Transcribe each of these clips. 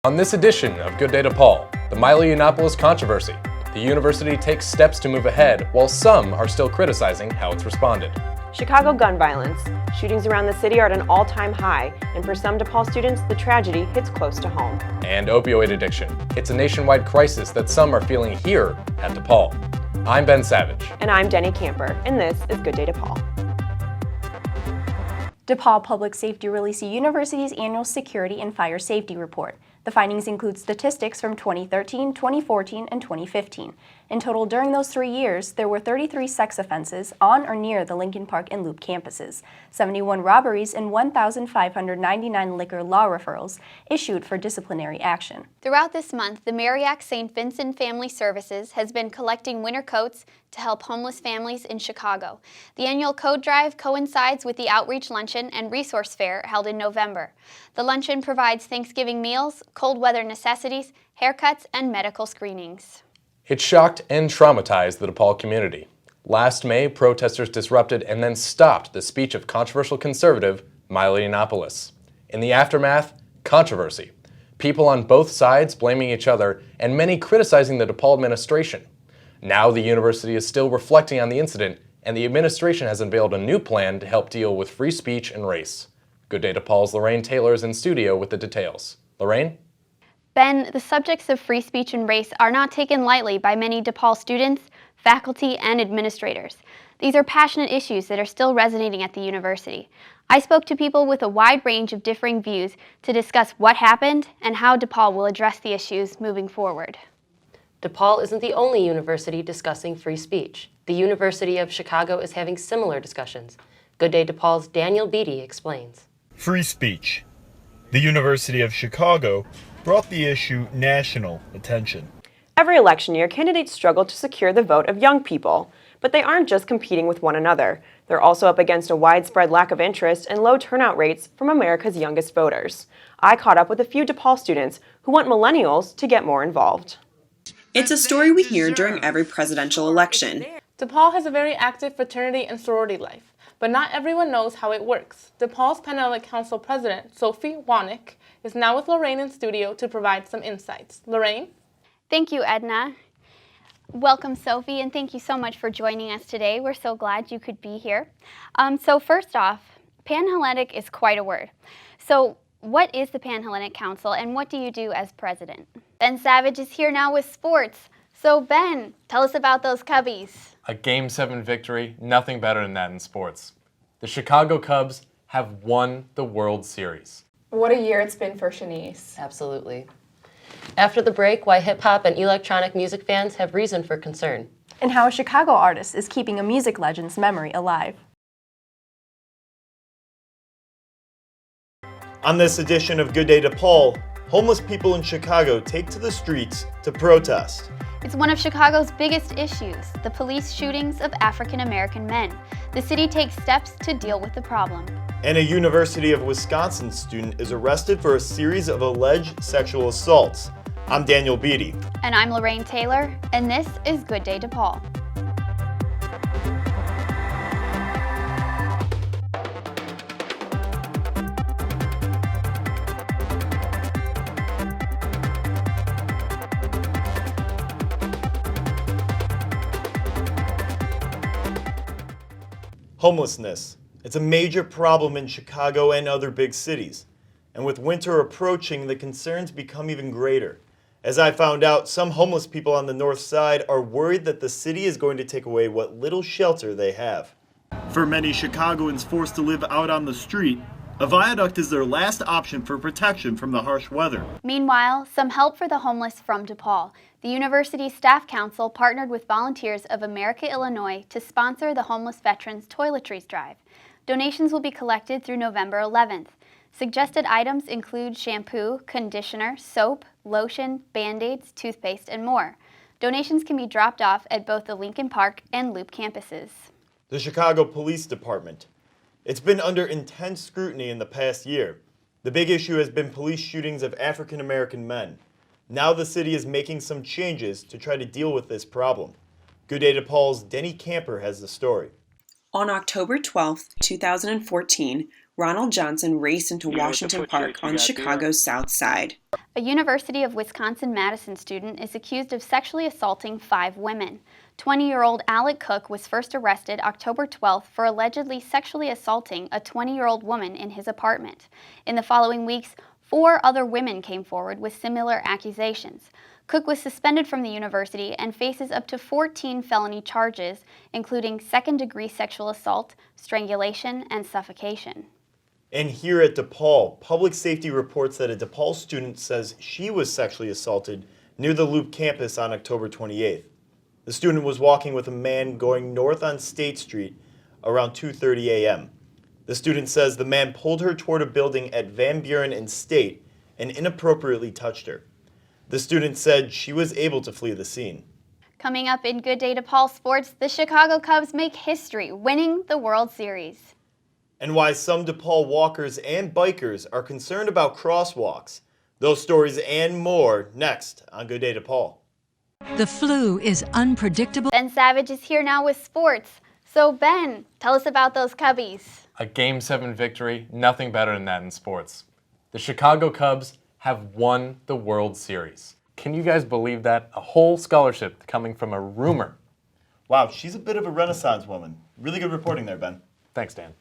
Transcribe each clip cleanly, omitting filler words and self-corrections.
On this edition of Good Day to Paul, the Milo-Yiannopoulos controversy. The university takes steps to move ahead, while some are still criticizing how it's responded. Chicago gun violence. Shootings around the city are at an all-time high, and for some DePaul students, the tragedy hits close to home. And opioid addiction. It's a nationwide crisis that some are feeling here at DePaul. I'm Ben Savage. And I'm Denny Camper, and this is Good Day to Paul. DePaul Public Safety released the university's annual security and fire safety report. The findings include statistics from 2013, 2014, and 2015. In total, during those 3 years, there were 33 sex offenses on or near the Lincoln Park and Loop campuses, 71 robberies, and 1,599 liquor law referrals issued for disciplinary action. Throughout this month, the Mariac St. Vincent Family Services has been collecting winter coats to help homeless families in Chicago. The annual coat drive coincides with the outreach luncheon and resource fair held in November. The luncheon provides Thanksgiving meals, cold weather necessities, haircuts, and medical screenings. It shocked and traumatized the DePaul community. Last May, protesters disrupted and then stopped the speech of controversial conservative Milo Yiannopoulos. In the aftermath, controversy. People on both sides blaming each other and many criticizing the DePaul administration. Now the university is still reflecting on the incident, and the administration has unveiled a new plan to help deal with free speech and race. Good Day DePaul's Lorraine Taylor is in studio with the details. Lorraine? Ben, the subjects of free speech and race are not taken lightly by many DePaul students, faculty, and administrators. These are passionate issues that are still resonating at the university. I spoke to people with a wide range of differing views to discuss what happened and how DePaul will address the issues moving forward. DePaul isn't the only university discussing free speech. The University of Chicago is having similar discussions. Good Day DePaul's Daniel Beatty explains. Free speech. The University of Chicago brought the issue national attention. Every election year, candidates struggle to secure the vote of young people. But they aren't just competing with one another. They're also up against a widespread lack of interest and low turnout rates from America's youngest voters. I caught up with a few DePaul students who want millennials to get more involved. It's a story we hear during every presidential election. DePaul has a very active fraternity and sorority life, but not everyone knows how it works. DePaul's Panhellenic Council President, Sophie Wanek, is now with Lorraine in studio to provide some insights. Lorraine? Thank you, Edna. Welcome, Sophie, and thank you so much for joining us today. We're so glad you could be here. So first off, Panhellenic is quite a word. So what is the Panhellenic Council, and what do you do as president? Ben Savage is here now with sports. So Ben, tell us about those Cubbies. A Game 7 victory, nothing better than that in sports. The Chicago Cubs have won the World Series. What a year it's been for Shanice. Absolutely. After the break, why hip-hop and electronic music fans have reason for concern. And how a Chicago artist is keeping a music legend's memory alive. On this edition of Good Day DePaul, homeless people in Chicago take to the streets to protest. It's one of Chicago's biggest issues, the police shootings of African American men. The city takes steps to deal with the problem. And a University of Wisconsin student is arrested for a series of alleged sexual assaults. I'm Daniel Beatty. And I'm Lorraine Taylor, and this is Good Day DePaul. Homelessness. It's a major problem in Chicago and other big cities. And with winter approaching, the concerns become even greater. As I found out, some homeless people on the north side are worried that the city is going to take away what little shelter they have. For many Chicagoans forced to live out on the street, a viaduct is their last option for protection from the harsh weather. Meanwhile, some help for the homeless from DePaul. The university's staff council partnered with volunteers of America, Illinois to sponsor the Homeless Veterans Toiletries Drive. Donations will be collected through November 11th. Suggested items include shampoo, conditioner, soap, lotion, Band-Aids, toothpaste, and more. Donations can be dropped off at both the Lincoln Park and Loop campuses. The Chicago Police Department. It's been under intense scrutiny in the past year. The big issue has been police shootings of African American men. Now the city is making some changes to try to deal with this problem. Good Day DePaul's Denny Camper has the story. On October 12, 2014, Ronald Johnson raced into Washington Park on Chicago's South Side. A University of Wisconsin-Madison student is accused of sexually assaulting 5 women. 20-year-old Alec Cook was first arrested October 12th for allegedly sexually assaulting a 20-year-old woman in his apartment. In the following weeks, 4 other women came forward with similar accusations. Cook was suspended from the university and faces up to 14 felony charges, including second-degree sexual assault, strangulation, and suffocation. And here at DePaul, public safety reports that a DePaul student says she was sexually assaulted near the Loop campus on October 28th. The student was walking with a man going north on State Street around 2:30 a.m. The student says the man pulled her toward a building at Van Buren and State and inappropriately touched her. The student said she was able to flee the scene. Coming up in Good Day DePaul sports, the Chicago Cubs make history, winning the World Series. And why some DePaul walkers and bikers are concerned about crosswalks. Those stories and more next on Good Day DePaul. The flu is unpredictable. Ben Savage is here now with sports. So Ben, tell us about those Cubbies. A Game 7 victory, nothing better than that in sports. The Chicago Cubs have won the World Series. Can you guys believe that? A whole scholarship coming from a rumor. Wow, she's a bit of a Renaissance woman. Really good reporting there, Ben. Thanks, Dan.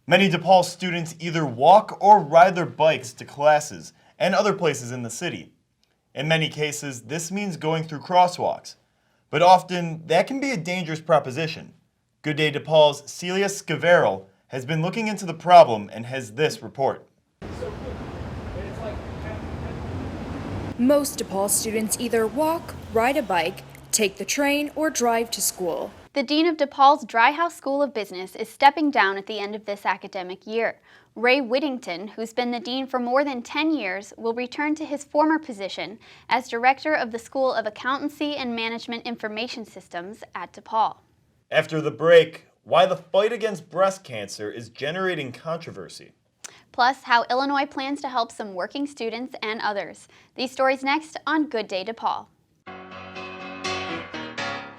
Many DePaul students either walk or ride their bikes to classes and other places in the city. In many cases, this means going through crosswalks. But often, that can be a dangerous proposition. Good Day DePaul's Celia Scavarell has been looking into the problem and has this report. Most DePaul students either walk, ride a bike, take the train, or drive to school. The Dean of DePaul's Dry House School of Business is stepping down at the end of this academic year. Ray Whittington, who's been the dean for more than 10 years, will return to his former position as director of the School of Accountancy and Management Information Systems at DePaul. After the break, why the fight against breast cancer is generating controversy. Plus, how Illinois plans to help some working students and others. These stories next on Good Day DePaul.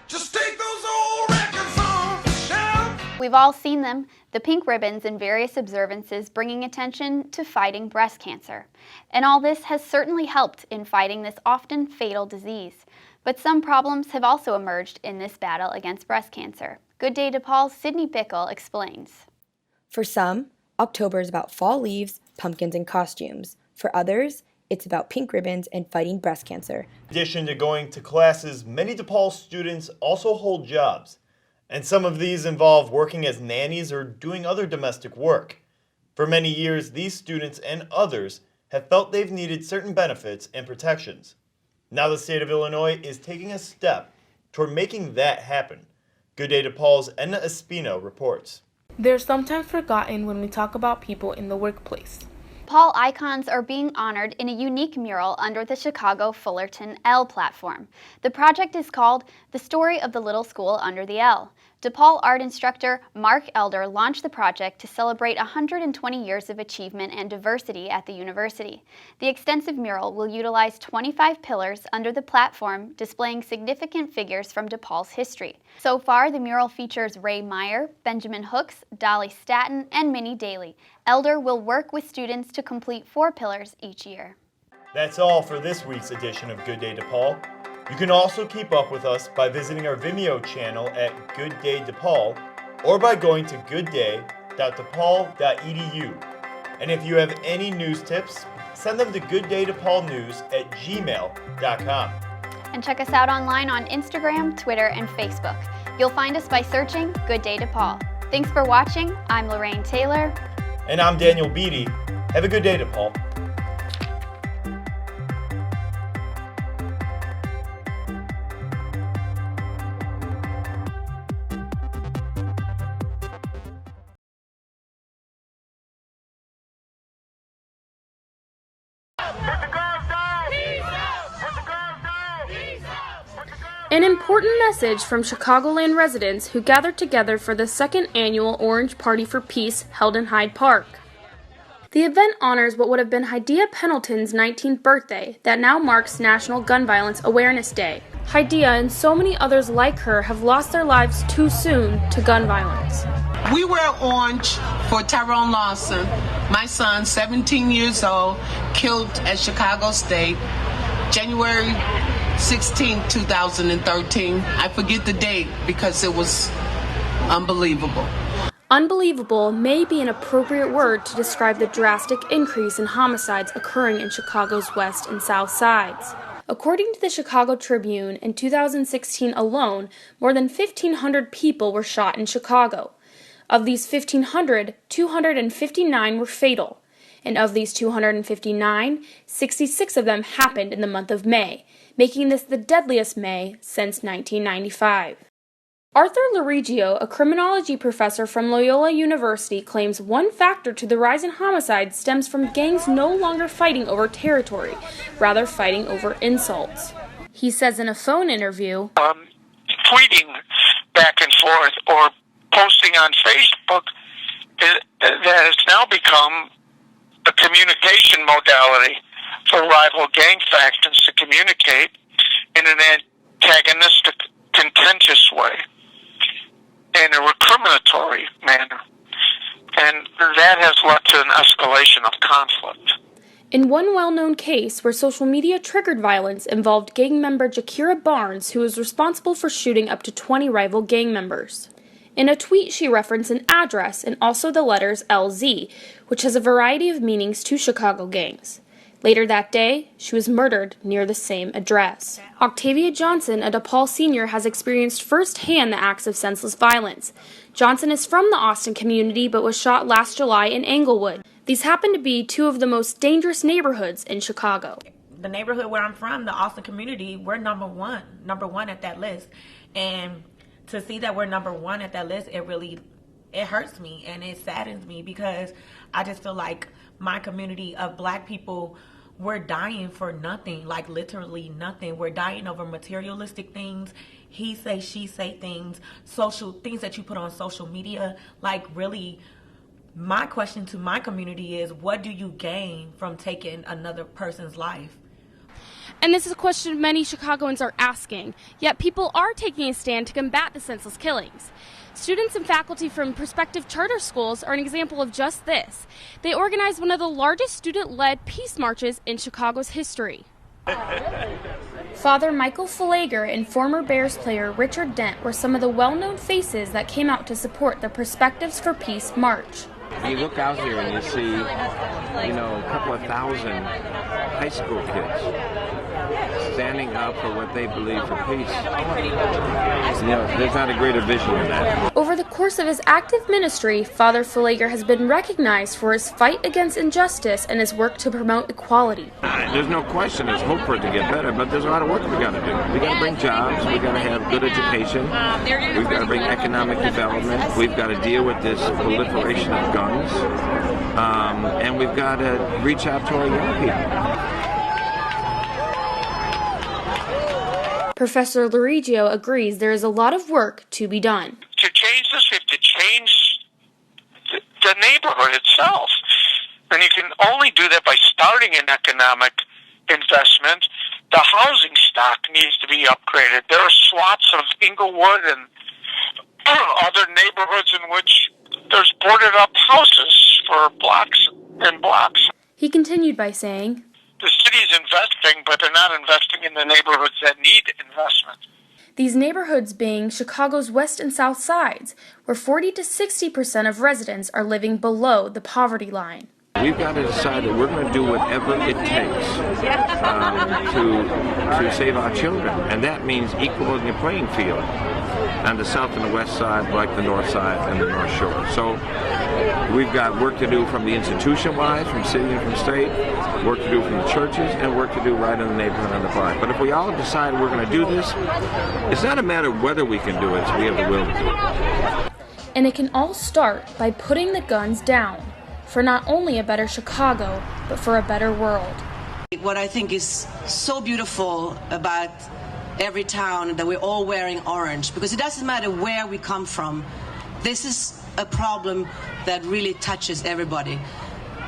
Just take those old records off the shelf. We've all seen them, the pink ribbons and various observances bringing attention to fighting breast cancer. And all this has certainly helped in fighting this often fatal disease. But some problems have also emerged in this battle against breast cancer. Good Day DePaul's Sydney Bickle explains. For some, October is about fall leaves, pumpkins, and costumes. For others, it's about pink ribbons and fighting breast cancer. In addition to going to classes, many DePaul students also hold jobs. And some of these involve working as nannies or doing other domestic work. For many years, these students and others have felt they've needed certain benefits and protections. Now the state of Illinois is taking a step toward making that happen. Good Day DePaul's Edna Espino reports. They're sometimes forgotten when we talk about people in the workplace. DePaul icons are being honored in a unique mural under the Chicago Fullerton L platform. The project is called The Story of the Little School Under the L. DePaul art instructor Mark Elder launched the project to celebrate 120 years of achievement and diversity at the university. The extensive mural will utilize 25 pillars under the platform displaying significant figures from DePaul's history. So far, the mural features Ray Meyer, Benjamin Hooks, Dolly Staton, and Minnie Daly. Elder will work with students to complete 4 pillars each year. That's all for this week's edition of Good Day DePaul. You can also keep up with us by visiting our Vimeo channel at Good Day DePaul or by going to goodday.depaul.edu. And if you have any news tips, send them to gooddaydepalnews@gmail.com. And check us out online on Instagram, Twitter, and Facebook. You'll find us by searching Good Day DePaul. Thanks for watching. I'm Lorraine Taylor. And I'm Daniel Beatty. Have a good day, DePaul. An important message from Chicagoland residents who gathered together for the second annual Orange Party for Peace held in Hyde Park. The event honors what would have been Hadiya Pendleton's 19th birthday that now marks National Gun Violence Awareness Day. Hadiya and so many others like her have lost their lives too soon to gun violence. We wear orange for Tyrone Lawson, my son, 17 years old, killed at Chicago State, January 16, 2013. I forget the date because it was unbelievable. Unbelievable may be an appropriate word to describe the drastic increase in homicides occurring in Chicago's west and south sides. According to the Chicago Tribune, in 2016 alone, more than 1,500 people were shot in Chicago. Of these 1,500, 259 were fatal. And of these 259, 66 of them happened in the month of May, making this the deadliest May since 1995. Arthur Lorigio, a criminology professor from Loyola University, claims one factor to the rise in homicides stems from gangs no longer fighting over territory, rather fighting over insults. He says in a phone interview, tweeting back and forth or posting on Facebook that has now become a communication modality for rival gang factions to communicate in an antagonistic, contentious way, in a recriminatory manner. And that has led to an escalation of conflict. In one well-known case where social media triggered violence involved gang member Jakira Barnes, who was responsible for shooting up to 20 rival gang members. In a tweet, she referenced an address and also the letters LZ, which has a variety of meanings to Chicago gangs. Later that day, she was murdered near the same address. Octavia Johnson, a DePaul senior, has experienced firsthand the acts of senseless violence. Johnson is from the Austin community but was shot last July in Englewood. These happen to be two of the most dangerous neighborhoods in Chicago. The neighborhood where I'm from, the Austin community, we're number one at that list. And to see that we're number one at that list, it hurts me and it saddens me because I just feel like my community of Black people, we're dying for nothing, like literally nothing. We're dying over materialistic things, he say, she say things, social things that you put on social media. Like really, my question to my community is, what do you gain from taking another person's life? And this is a question many Chicagoans are asking, yet people are taking a stand to combat the senseless killings. Students and faculty from prospective charter schools are an example of just this. They organized one of the largest student-led peace marches in Chicago's history. Father Michael Falager and former Bears player Richard Dent were some of the well-known faces that came out to support the Perspectives for Peace march. You look out here and you see, a couple of thousand high school kids standing up for what they believe for peace. There's not a greater vision than that. Over the course of his active ministry, Father Falager has been recognized for his fight against injustice and his work to promote equality. There's no question there's hope for it to get better, but there's a lot of work we got to do. We got to bring jobs, we got to have good education, we've got to bring economic development, we've got to deal with this proliferation of guns, and we've got to reach out to our young people. Professor Lorigio agrees there is a lot of work to be done. To change this, we have to change the neighborhood itself. And you can only do that by starting an economic investment. The housing stock needs to be upgraded. There are swaths of Englewood and other neighborhoods in which there's boarded up houses for blocks and blocks. He continued by saying, the city's investing, but they're not investing in the neighborhoods that need investment. These neighborhoods being Chicago's west and south sides, where 40 to 60% of residents are living below the poverty line. We've got to decide that we're going to do whatever it takes to save our children, and that means equaling the playing field on the south and the west side, like the north side and the north shore. So we've got work to do from the institution-wise, from city and from state, work to do from the churches, and work to do right in the neighborhood and the block. But if we all decide we're going to do this, it's not a matter of whether we can do it, it's we have the will to do it. And it can all start by putting the guns down, for not only a better Chicago, but for a better world. What I think is so beautiful about every town that we're all wearing orange, because it doesn't matter where we come from. This is a problem that really touches everybody.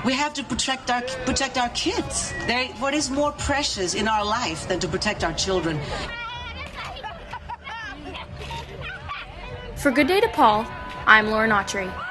We have to protect our kids. What is more precious in our life than to protect our children? For Good Day DePaul, I'm Lauren Awtry.